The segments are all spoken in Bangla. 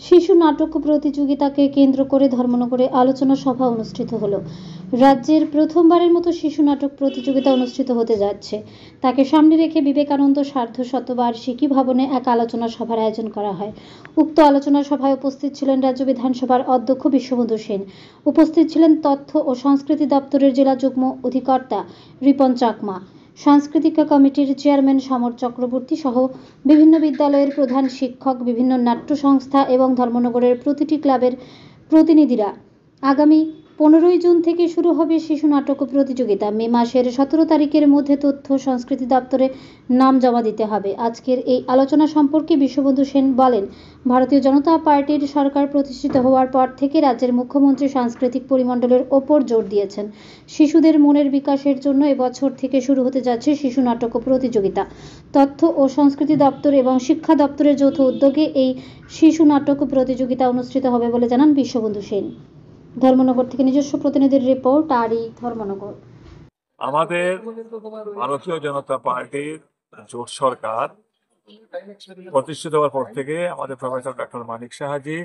শিশু নাটক প্রতিযোগিতাকে কেন্দ্র করে ধর্মনগরে আলোচনা সভা অনুষ্ঠিত হলো। রাজ্যের প্রথমবারের মতো শিশু নাটক প্রতিযোগিতা অনুষ্ঠিত হতে যাচ্ছে। তাকে সামনে রেখে বিবেকানন্দ সার্ধশতবার্ষিকী ভবনে এক আলোচনা সভার আয়োজন করা হয়। উক্ত আলোচনা সভায় উপস্থিত ছিলেন রাজ্য বিধানসভার অধ্যক্ষ বিশ্ববন্ধু সেন। উপস্থিত ছিলেন তথ্য ও সংস্কৃতি দপ্তরের জেলা যুগ্ম অধিকর্তা রিপন চাকমা, সাংস্কৃতিক কমিটির চেয়ারম্যান সমর চক্রবর্তী সহ বিভিন্ন বিদ্যালয়ের প্রধান শিক্ষক, বিভিন্ন নাট্য সংস্থা এবং ধর্মনগরের প্রতিটি ক্লাবের প্রতিনিধিরা। আগামী 15 জুন থেকে শুরু হবে শিশু নাটক প্রতিযোগিতা। মে মাসের 17 তারিখের মধ্যে তথ্য সংস্কৃতি দপ্তরে নাম জমা দিতে হবে। আজকের এই আলোচনা সম্পর্কে বিশ্ববন্ধু সেন বলেন, ভারতীয় জনতা পার্টির সরকার প্রতিষ্ঠিত হওয়ার পর থেকে রাজ্যের মুখ্যমন্ত্রী সাংস্কৃতিক পরিমণ্ডলের ওপর জোর দিয়েছেন। শিশুদের মনের বিকাশের জন্য এবছর থেকে শুরু হতে যাচ্ছে শিশু নাটক প্রতিযোগিতা। তথ্য ও সংস্কৃতি দপ্তর এবং শিক্ষা দপ্তরের যৌথ উদ্যোগে এই শিশু নাটক প্রতিযোগিতা অনুষ্ঠিত হবে বলে জানান বিশ্ববন্ধু সেন। ধর্মনগর থেকে নিজস্ব প্রতিনিধির রিপোর্ট, আরই ধর্মনগর। আমাদের ভারতীয় জনতা পার্টির জোট সরকার প্রতিষ্ঠিত হওয়ার পর থেকে আমাদের প্রফেসর ডক্টর মানিক সাহাজি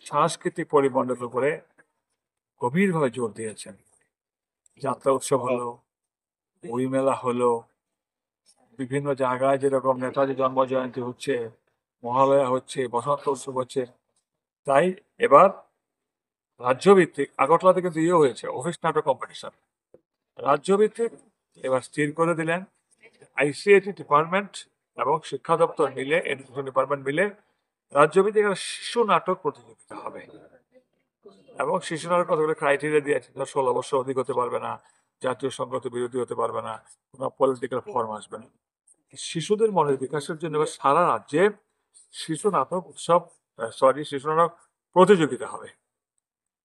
সাংস্কৃতিক পরিমণ্ডলের উপরে গভীরভাবে জোর দিয়েছেন। যাত্রা উৎসব হলো, বই মেলা হলো, বিভিন্ন জায়গায় যেরকম নেতাজি জন্ম জয়ন্তী হচ্ছে, মহালয়া হচ্ছে, বসন্ত উৎসব হচ্ছে, তাই এবার রাজ্যভিত্তিক আগরতলা থেকে হয়েছে অফিস নাটক কম্পিটিশন। রাজ্যভিত্তিক এবার স্থির করে দিলেন আইসিএটি ডিপার্টমেন্ট এবং শিক্ষা দপ্তর মিলে, এডুকেশন ডিপার্টমেন্ট মিলে রাজ্যভিত্তিক একটা শিশু নাটক প্রতিযোগিতা হবে। এবং শিশু নাটক কতগুলো ক্রাইটেরিয়া দিয়েছে, 16 বছর অধিক হতে পারবে না, জাতীয় সংগত বিরোধী হতে পারবে না, কোনো পলিটিক্যাল ফর্ম আসবে না। শিশুদের মনের বিকাশের জন্য এবার সারা রাজ্যে শিশু নাটক উৎসব শিশু নাটক প্রতিযোগিতা হবে।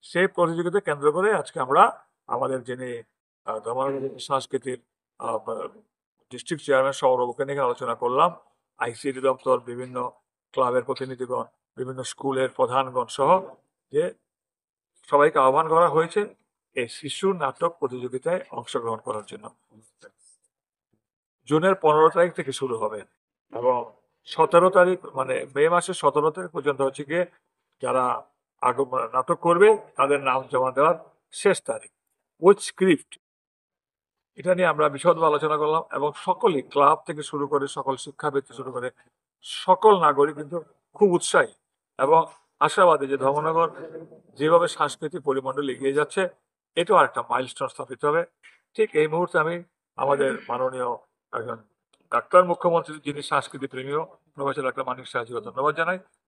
সেই প্রতিযোগিতা কেন্দ্র করে আজকে আমরা আমাদের যিনি সংস্কৃতির ডিস্ট্রিক্ট চেয়ারম্যান সৌরভকে নিয়ে আলোচনা করলাম। আইসিটি দপ্তর, বিভিন্ন ক্লাবের প্রতিনিধিগণ, বিভিন্ন স্কুলের প্রধানগণ সহ যে সবাইকে আহ্বান করা হয়েছে এই শিশু নাটক প্রতিযোগিতায় অংশগ্রহণ করার জন্য। জুনের 15 তারিখ থেকে শুরু হবে এবং 17 তারিখ মানে মে মাসের 17 তারিখ পর্যন্ত হচ্ছে গিয়ে যারা নাটক করবে তাদের নাম জমা দেওয়ার শেষ তারিখ। উইথ স্ক্রিপ্ট, এটা নিয়ে আমরা বিশদভাবে আলোচনা করলাম এবং সকলেই, ক্লাব থেকে শুরু করে সকল শিক্ষাবিদ শুরু করে সকল নাগরিক কিন্তু খুব উৎসাহী এবং আশাবাদী যে ধর্মনগর যেভাবে সাংস্কৃতিক পরিমণ্ডল এগিয়ে যাচ্ছে, এটাও একটা মাইলস্টোন স্থাপিত হবে। ঠিক এই মুহূর্তে আমি আমাদের মাননীয় একজন ডাক্তার মুখ্যমন্ত্রী, যিনি সংস্কৃতি প্রেমীও, প্রফেসর ডক্টর মানিক সাহাজিকে ধন্যবাদ জানাই।